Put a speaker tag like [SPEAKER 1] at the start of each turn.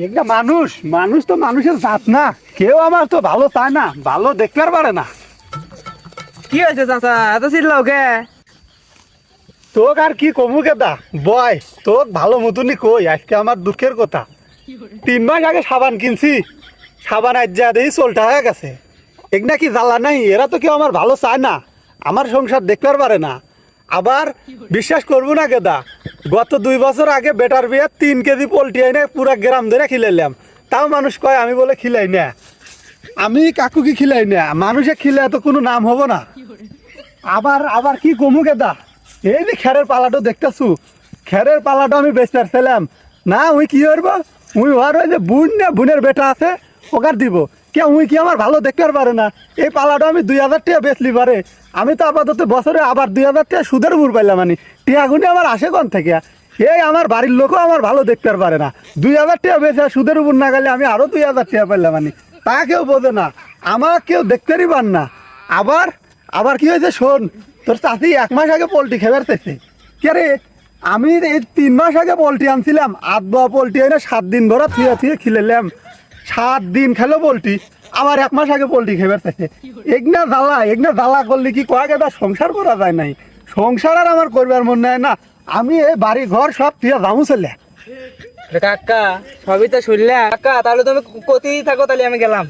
[SPEAKER 1] একটা মানুষ মানুষ তো মানুষের জাত না, কেউ আমার তো ভালো চায় না, ভালো দেখতে আর পারে না।
[SPEAKER 2] কি হয়েছে চাচা, এত চিল্লাও কে?
[SPEAKER 1] তোক আর কি কমু কেদা বয়, তোক ভালো মতনই কই আজকে আমার দুঃখের কথা। 3 মাস আগে সাবান কিনছি, সাবান আজ যা দেখি চলটা হয়ে গেছে। এক না কি জ্বালা নাই, এরা তো কেউ আমার ভালো চায় না, আমার সংসার দেখতে আর পারে না। আবার বিশ্বাস করবো না কেদা, গত 2 বছর আগে বেটার বিয়ে 3 কেজি পোলট্রি এনে পুরা গ্রাম ধরে খিলাইলাম, তাও মানুষ কয় আমি বলে খিলাই না। আমি কাকু কি খিলাই না, মানুষে খিলে তো কোনো নাম হবো না। আবার আবার কি কমু কেদা, এই যে খেরের পালাটা দেখতেছু, খেরের পালাটা আমি বেচতে ছিলাম না, উই কি করবো, উই হওয়ার ওই যে বোন না বোনের বেটা আছে ওকার দিব কে, উই কি আমার ভালো দেখতে আর পারে না। এই পালাটা আমি 2000 টাকা বেচলি পারে, আমি তো আপাতত বছরে আবার 2000 টাকা সুদের উপর পাইলাম, মানে টিয়াগুনি আমার আসে কোন থেকে। এই আমার বাড়ির লোকও আমার ভালো দেখতে আর পারে না, 2000 টাকা বেচে সুদের উপর না গেলে আমি আরো 2000 টাকা পাইলাম, মানে তা কেউ বোঝে না, আমার কেউ দেখতেরই পান না। আবার আবার কি হয়েছে শোন, তোর চাষি 1 মাস আগে পোলট্রি খেবার চাইছে। কে রে, আমি এই 3 মাস আগে পোলট্রি আনছিলাম, 8 পোলট্রি এনে 7 দিন ভরা থুয়ে থুয়ে খিলাইলাম, 7 দিন খেলো পোলট্রি, আবার 1 মাস আগে পোলট্রি খেবার চাইছে। এগনা জ্বালা করলে কি কয়া গেদা সংসার করা যায় নাই, সংসার আর আমার করবার মন নাই না, আমি এই বাড়ি ঘর সব থুয়ে যাবো চলে।
[SPEAKER 2] কাকা সবই তো শুনলে কাকা, তাহলে তুমি কোথায় থাকো, তাহলে আমি গেলাম।